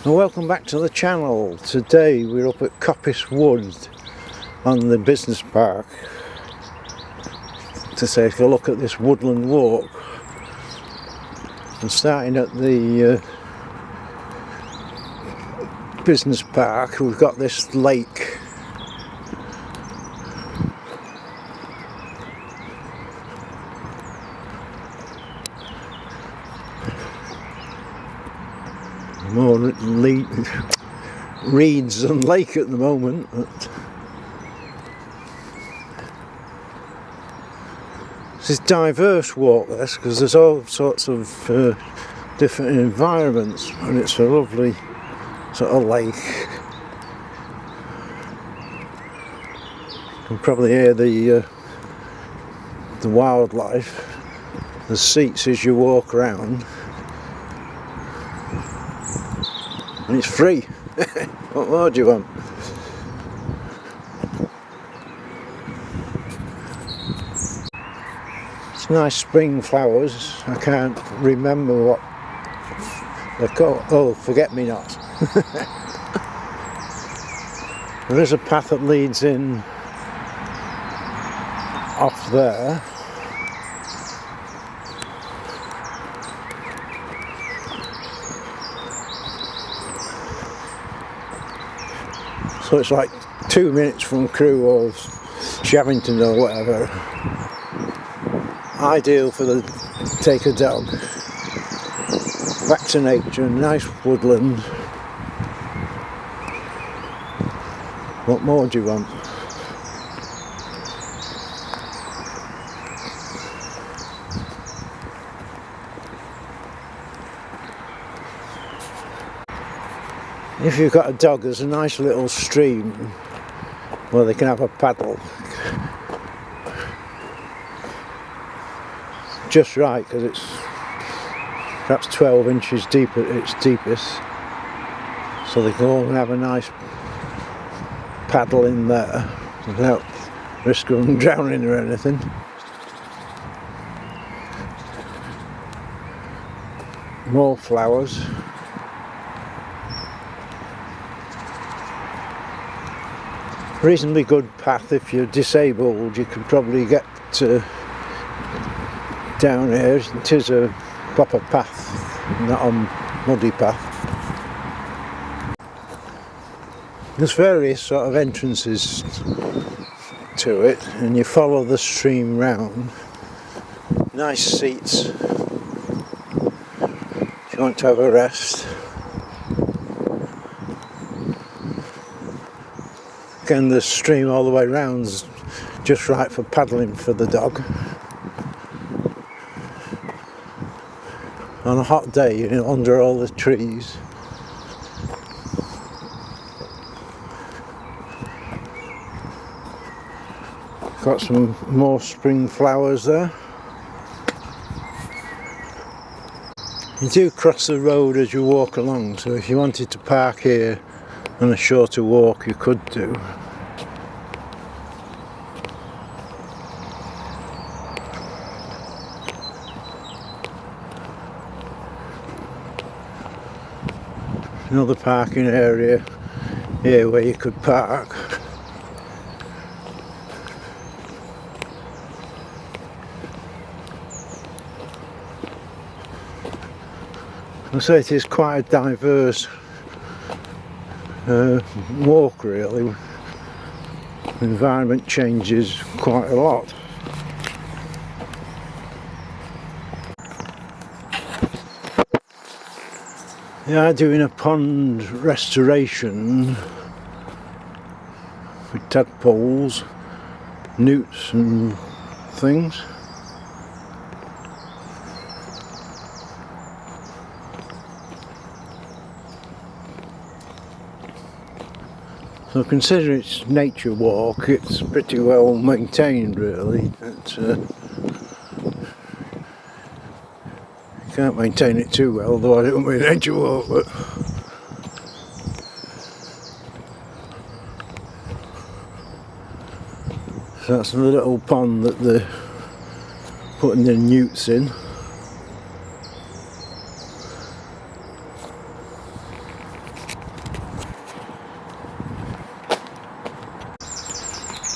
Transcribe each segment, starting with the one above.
Well, welcome back to the channel. Today we're up at Coppice Wood on the business park to take a look at this woodland walk. And starting at the business park, we've got this lake. More reeds than lake at the moment, but this is diverse walk, this, because there's all sorts of different environments, and it's a lovely sort of lake. You can probably hear the wildlife. There's seats as you walk around. And it's free. What more do you want? It's nice spring flowers. I can't remember what they're called. Oh, forget-me-not. There is a path that leads in off there. So it's like 2 minutes from Crewe or Shavington or whatever. Ideal for the take a dog. Back to nature, nice woodland. What more do you want? If you've got a dog, there's a nice little stream where they can have a paddle. Just right, because it's perhaps 12 inches deep at its deepest. So they can go and have a nice paddle in there without risk of them drowning or anything. More flowers. Reasonably good path. If you're disabled, you could probably get down here. It is a proper path, not a muddy path. There's various sort of entrances to it, and you follow the stream round. Nice seats if you want to have a rest. Again, the stream all the way round's just right for paddling for the dog. On a hot day, you know, under all the trees. Got some more spring flowers there. You do cross the road as you walk along, so if you wanted to park here on a shorter walk, you could do. Another parking area here where you could park. So it is quite a diverse walk, really. The environment changes quite a lot. They are doing a pond restoration with tadpoles, newts and things. So consider it's nature walk, it's pretty well maintained really. Can't maintain it too well, though I don't mean nature walk, but so that's the little pond that they're putting the newts in.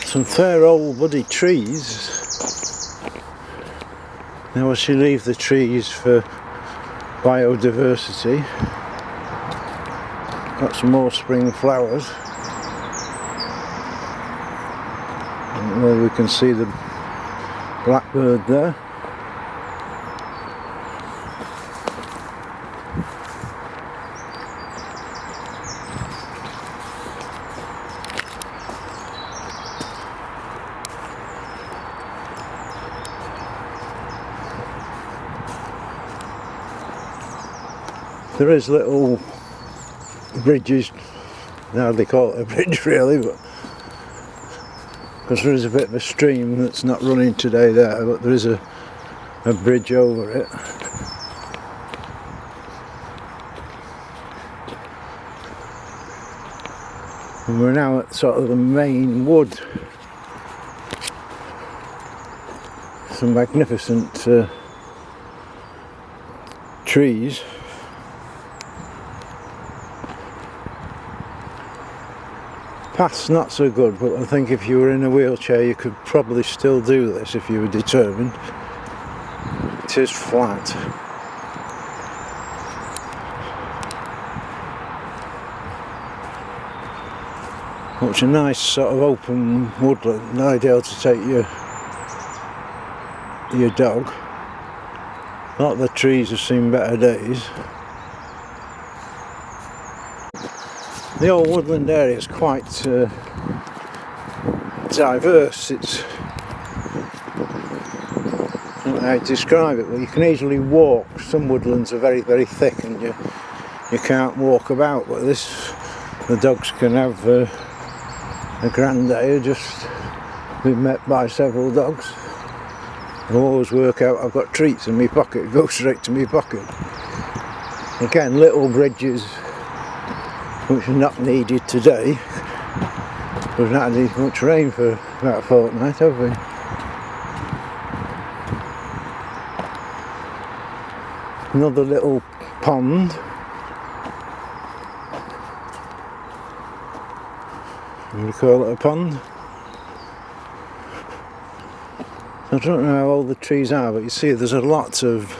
Some fair old woody trees. Now as you leave the trees for biodiversity, got some more spring flowers. And there we can see the blackbird there. There is little bridges, now they call it a bridge really, but because there is a bit of a stream that's not running today there, but there is a bridge over it. And we're now at sort of the main wood. Some magnificent trees. Path's not so good, but I think if you were in a wheelchair you could probably still do this if you were determined. It is flat. It's a nice sort of open woodland, ideal to take your dog. A lot of the trees have seen better days. The old woodland area is quite diverse. It's, I don't know how to describe it, but you can easily walk. Some woodlands are very, very thick and you can't walk about, but the dogs can have a grand day. Just been met by several dogs. I always work out I've got treats in my pocket, go straight to my pocket. Again, little bridges which are not needed today. We've not had much rain for about a fortnight, have we? Another little pond. We call it a pond. I don't know how old the trees are, but you see there's a lot of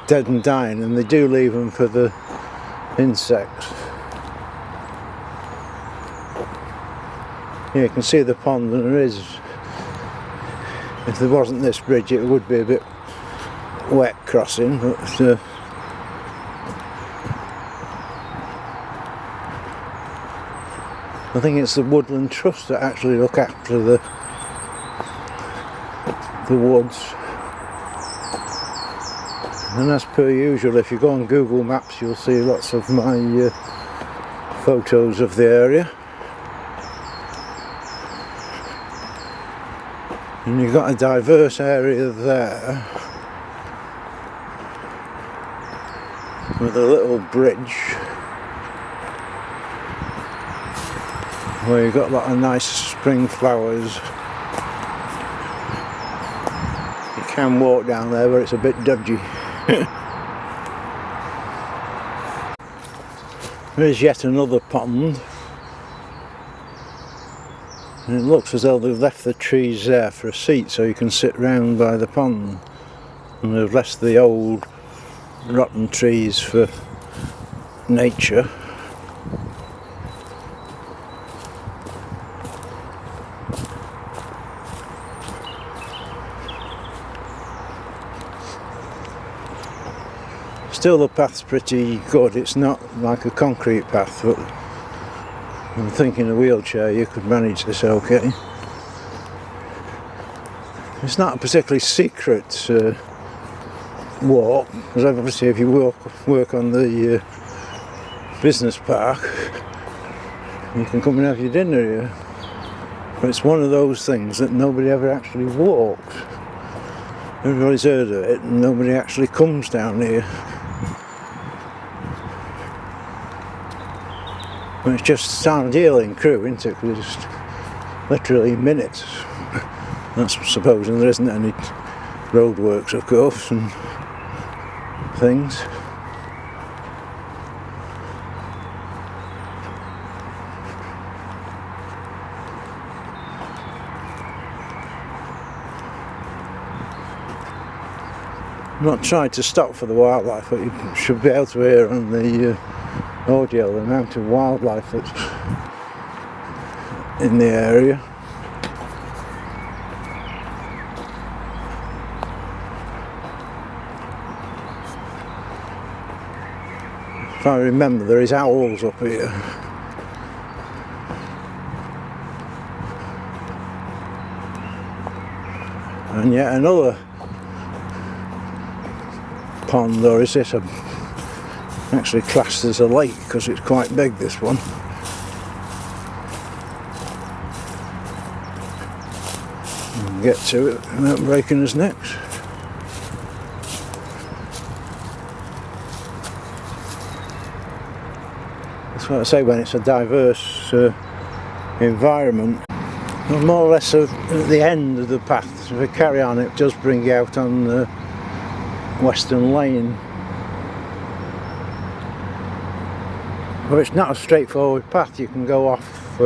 dead and dying, and they do leave them for the insects. Yeah, you can see the pond, and there is, if there wasn't this bridge it would be a bit wet crossing, but I think it's the Woodland Trust that actually look after the woods. And as per usual, if you go on Google Maps you'll see lots of my photos of the area. And you've got a diverse area there with a little bridge where you've got a lot of nice spring flowers. You can walk down there, but it's a bit dodgy. There's yet another pond, and it looks as though they've left the trees there for a seat so you can sit round by the pond, and they've left the old rotten trees for nature. Still the path's pretty good. It's not like a concrete path, but I'm thinking a wheelchair you could manage this okay. It's not a particularly secret walk, because obviously if you work on the business park you can come and have your dinner here, but it's one of those things that nobody ever actually walks. Everybody's heard of it and nobody actually comes down here. But it's just ideal in Crewe, isn't it? Because it's just literally minutes. That's supposing there isn't any roadworks, of course, and things. I'm not trying to stop for the wildlife, but you should be able to hear on the audio the amount of wildlife that's in the area. If I remember, there is owls up here. And yet another pond, or is this actually classed as a lake because it's quite big, this one. We'll get to it without breaking his necks. That's what I say when it's a diverse environment. Well, more or less at the end of the path, so if we carry on, it does bring you out on the Western Lane. But it's not a straightforward path. You can go off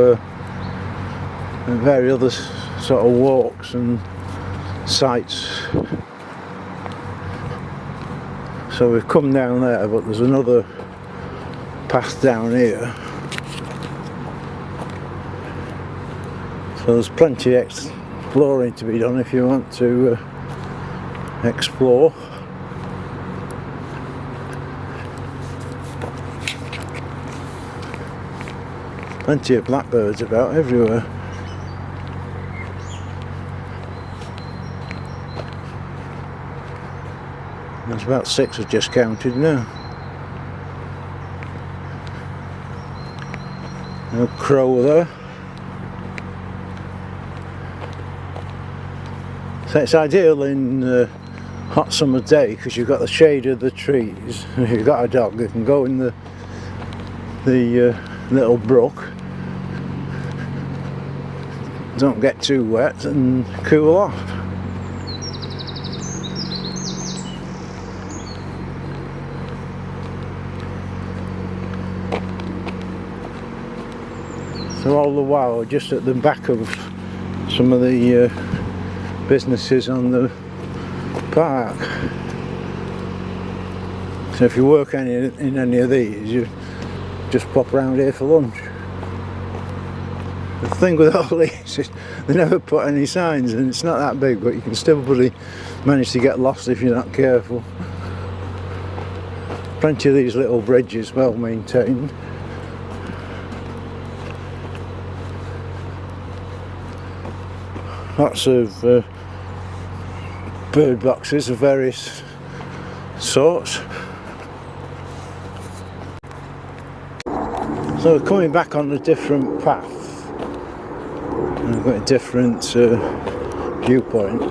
various other sort of walks and sites. So we've come down there, but there's another path down here. So there's plenty of exploring to be done if you want to explore. Plenty of blackbirds about everywhere. There's about 6 I've just counted now. No crow there. So it's ideal in a hot summer day because you've got the shade of the trees. If you've got a dog, you can go in the little brook, don't get too wet and cool off. So all the while, we're just at the back of some of the businesses on the park. So if you work in any of these, you just pop around here for lunch. The thing with all these is they never put any signs, and it's not that big, but you can still probably manage to get lost if you're not careful. Plenty of these little bridges, well maintained. Lots of bird boxes of various sorts. So we're coming back on a different path. We've got a different viewpoint.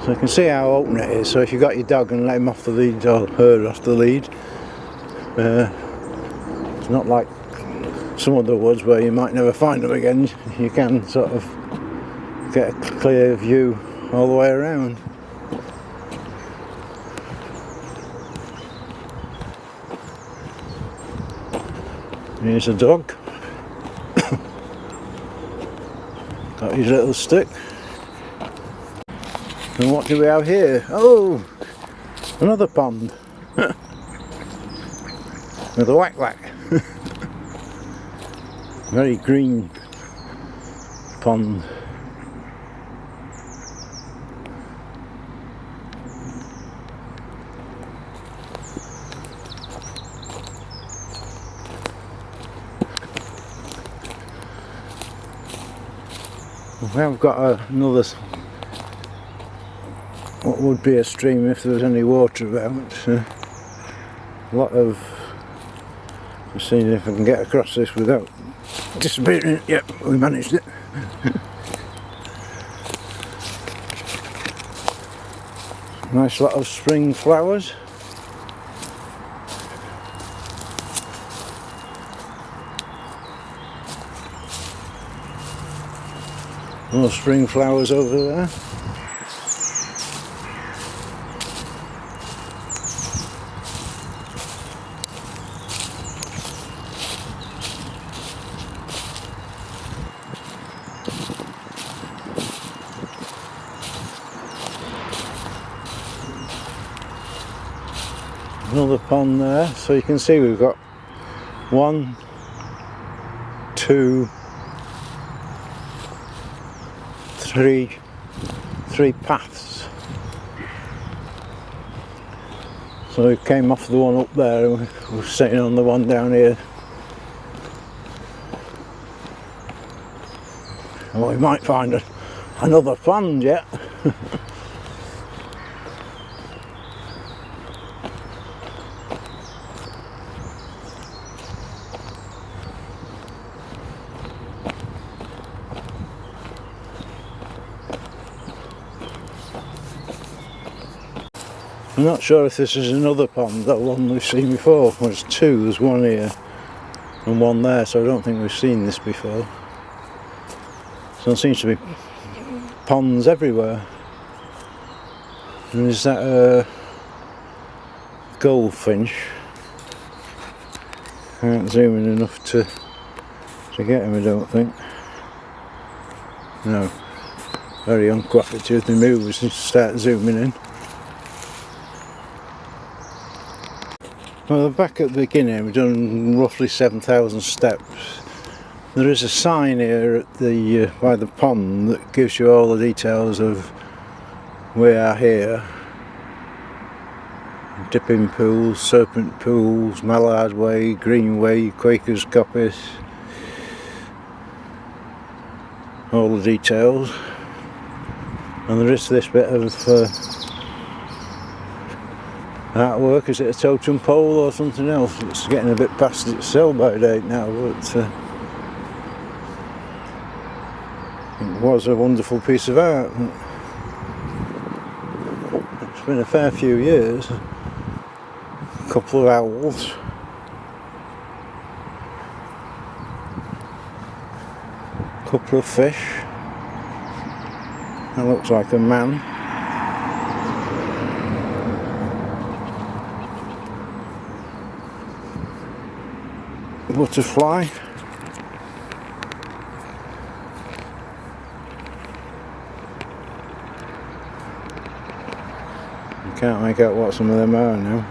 So you can see how open it is. So if you've got your dog and let him off the lead, or her off the lead, it's not like some other woods where you might never find them again. You can sort of get a clear view all the way around. Here's a dog. Got his little stick. And what do we have here? Oh, another pond. With a whack-whack. Very green pond. We have got another, what would be a stream if there was any water about. A lot of, I'm seeing if I can get across this without disappearing. Yep, we managed it. Nice lot of spring flowers. More spring flowers over there. Another pond there, so you can see we've got 1, 2, 3 paths. So we came off the one up there and we're sitting on the one down here. And we might find another pond yet. I'm not sure if this is another pond, that one we've seen before. There's two, there's one here and one there, so I don't think we've seen this before. So there seems to be ponds everywhere. And is that a goldfinch? Can't zoom in enough to get him, I don't think. No, very uncooperative. The movers need to start zooming in. Well, back at the beginning, we've done roughly 7,000 steps. There is a sign here at the by the pond that gives you all the details of we are here. Dipping pools, serpent pools, Mallard Way, Green Way, Quakers, Coppice. All the details. And there is this bit of artwork. Is it a totem pole or something else? It's getting a bit past its sell-by date now, but it was a wonderful piece of art. It's been a fair few years. A couple of owls. A couple of fish. That looks like a man. Butterfly. You can't make out what some of them are now.